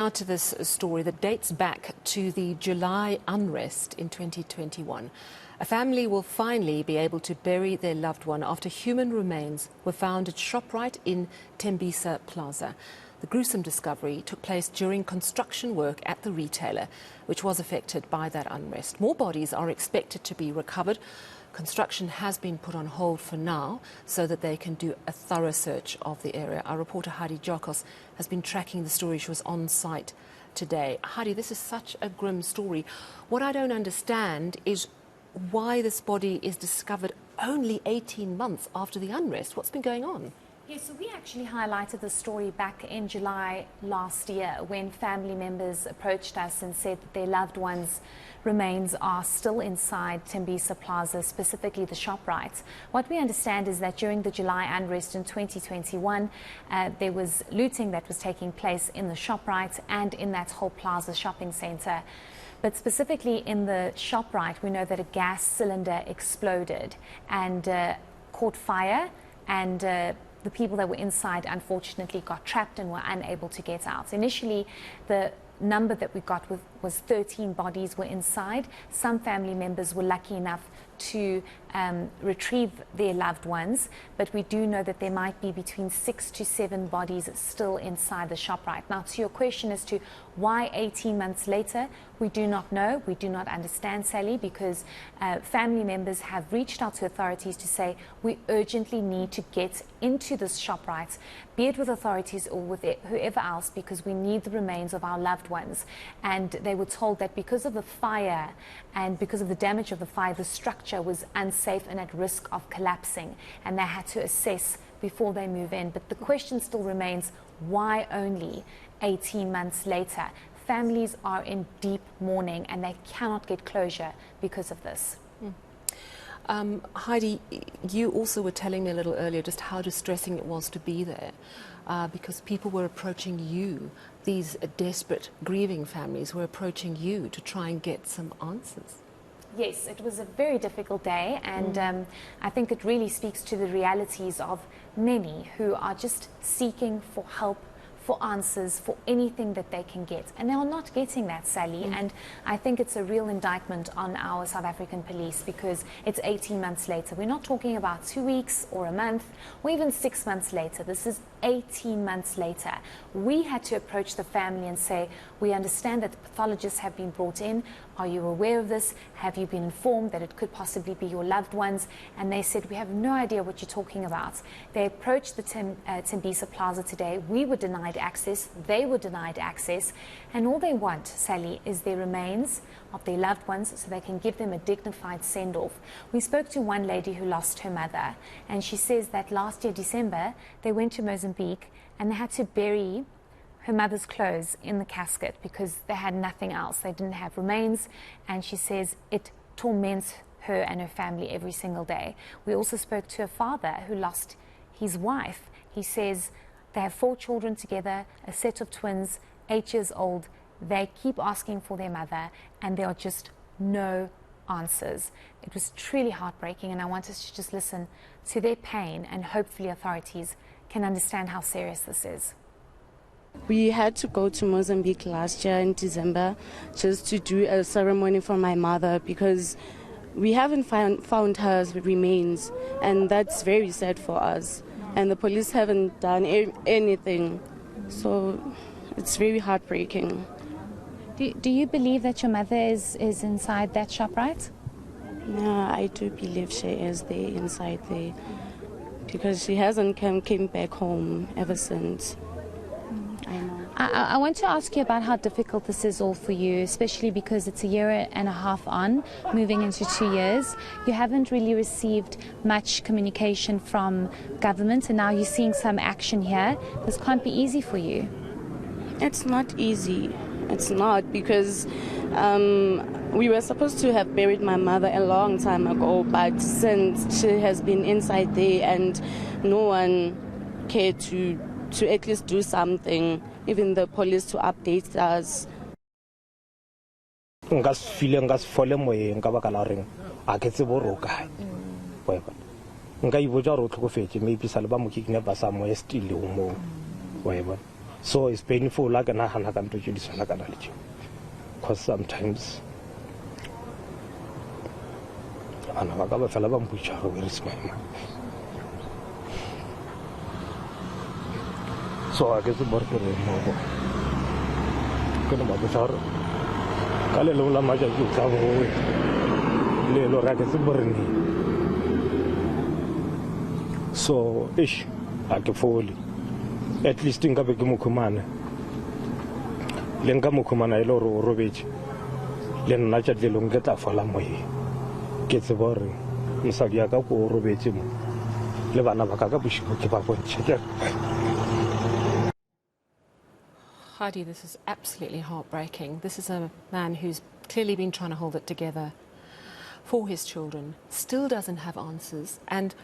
Now to this story that dates back to the July unrest in 2021. A family will finally be able to bury their loved one after human remains were found at ShopRite in Thembisa Plaza. The gruesome discovery took place during construction work at the retailer, which was affected by that unrest. More bodies are expected to be recovered. Construction has been put on hold for now so that they can do a thorough search of the area. Our reporter Heidi Giokos has been tracking the story. She was on site today. Heidi, this is such a grim story. What I don't understand is why this body is discovered only 18 months after the unrest. What's been going on? Yes, so we actually highlighted the story back in July last year when family members approached us and said that their loved ones' remains are still inside Thembisa Plaza, specifically the ShopRite. What we understand is that during the July unrest in 2021, there was looting that was taking place in the ShopRite and in that whole Plaza shopping centre. But specifically in the ShopRite, we know that a gas cylinder exploded and caught fire, and the people that were inside unfortunately got trapped and were unable to get out. Initially, the number that we got was 13 bodies were inside. Some family members were lucky enough to retrieve their loved ones, but we do know that there might be between 6 to 7 bodies still inside the ShopRite. Now, to your question as to why 18 months later, we do not know. We do not understand, Sally, because family members have reached out to authorities to say we urgently need to get into this ShopRite, be it with authorities or with whoever else, because we need the remains of our loved ones. And they were told that because of the fire and because of the damage of the fire, the structure was unsafe and at risk of collapsing, and they had to assess before they move in. But the question still remains, why only 18 months later? Families are in deep mourning and they cannot get closure because of this. Heidi, you also were telling me a little earlier just how distressing it was to be there because people were approaching you. These desperate grieving families were approaching you to try and get some answers. Yes, it was a very difficult day, and I think it really speaks to the realities of many who are just seeking for help, for answers, for anything that they can get. And they are not getting that, Sally. And I think it's a real indictment on our South African police because it's 18 months later. We're not talking about 2 weeks or a month or even 6 months later. This is 18 months later. We had to approach the family and say, we understand that the pathologists have been brought in. Are you aware of this? Have you been informed that it could possibly be your loved ones? And they said, we have no idea what you're talking about. They approached the Thembisa Plaza today. We were denied access. They were denied access. And all they want, Sally, is their remains of their loved ones so they can give them a dignified send-off. We spoke to one lady who lost her mother, and she says that last year, December, they went to Mozambique and they had to bury her mother's clothes in the casket because they had nothing else. They didn't have remains, and she says it torments her and her family every single day. We also spoke to a father who lost his wife. He says they have 4 children together, a set of twins, 8 years old. They keep asking for their mother, and there are just no answers. It was truly heartbreaking, and I want us to just listen to their pain, and hopefully authorities can understand how serious this is. We had to go to Mozambique last year in December just to do a ceremony for my mother because we haven't found her remains, and that's very sad for us. And the police haven't done anything, so it's very heartbreaking. Do you believe that your mother is inside that ShopRite? Yeah, I do believe she is there, inside there, because she hasn't came back home ever since. I know. I want to ask you about how difficult this is all for you, especially because it's a year and a half on, moving into 2 years. You haven't really received much communication from government, and now you're seeing some action here. This can't be easy for you. It's not easy. It's not, because we were supposed to have buried my mother a long time ago, but since she has been inside there and no one cared to at least do something, even the police to update us. Nka se fole moyeng ka baka la reng a ke tse boroka nka ibotsa re o tlhokofetse maybe sa le ba mo kidnapper sa mo still o mo wa bona So it's painful like because sometimes where is my mind? So I guess the work is more. Gonna be better. Kalelula maja you come away. Lelo racket burning. So ish, I can fully. At least think about Mukumana. Lenga Mukumana, Loro Robich. Len Naja de Lungeta for Lamoy. Gets the boring. Musadiaka or Robechim. Levana Bakabush, keep up on check. Heidi, this is absolutely heartbreaking. This is a man who's clearly been trying to hold it together for his children, still doesn't have answers, and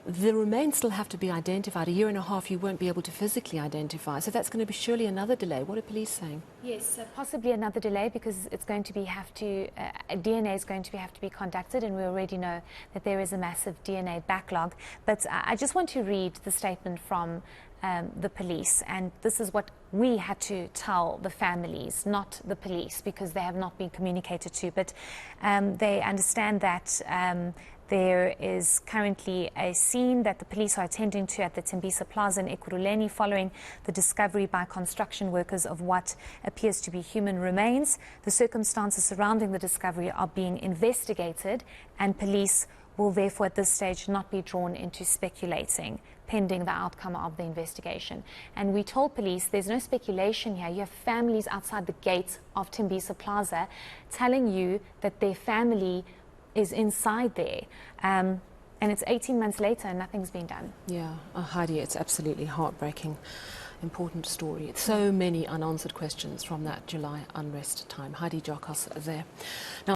the remains still have to be identified. A year and a half you won't be able to physically identify, so that's going to be surely another delay. What are police saying? Yes, possibly another delay, because it's going to be DNA is going to have to be conducted, and we already know that there is a massive DNA backlog. But I just want to read the statement from the police, and this is what we had to tell the families, not the police, because they have not been communicated to. But they understand that there is currently a scene that the police are attending to at the Thembisa Plaza in Ekurhuleni following the discovery by construction workers of what appears to be human remains. The circumstances surrounding the discovery are being investigated, and police will therefore at this stage not be drawn into speculating pending the outcome of the investigation. And we told police there's no speculation here. You have families outside the gates of Thembisa Plaza telling you that their family is inside there. And it's 18 months later and nothing's been done. Yeah, Heidi, it's absolutely heartbreaking. Important story. So many unanswered questions from that July unrest time. Heidi Giokos there. Now,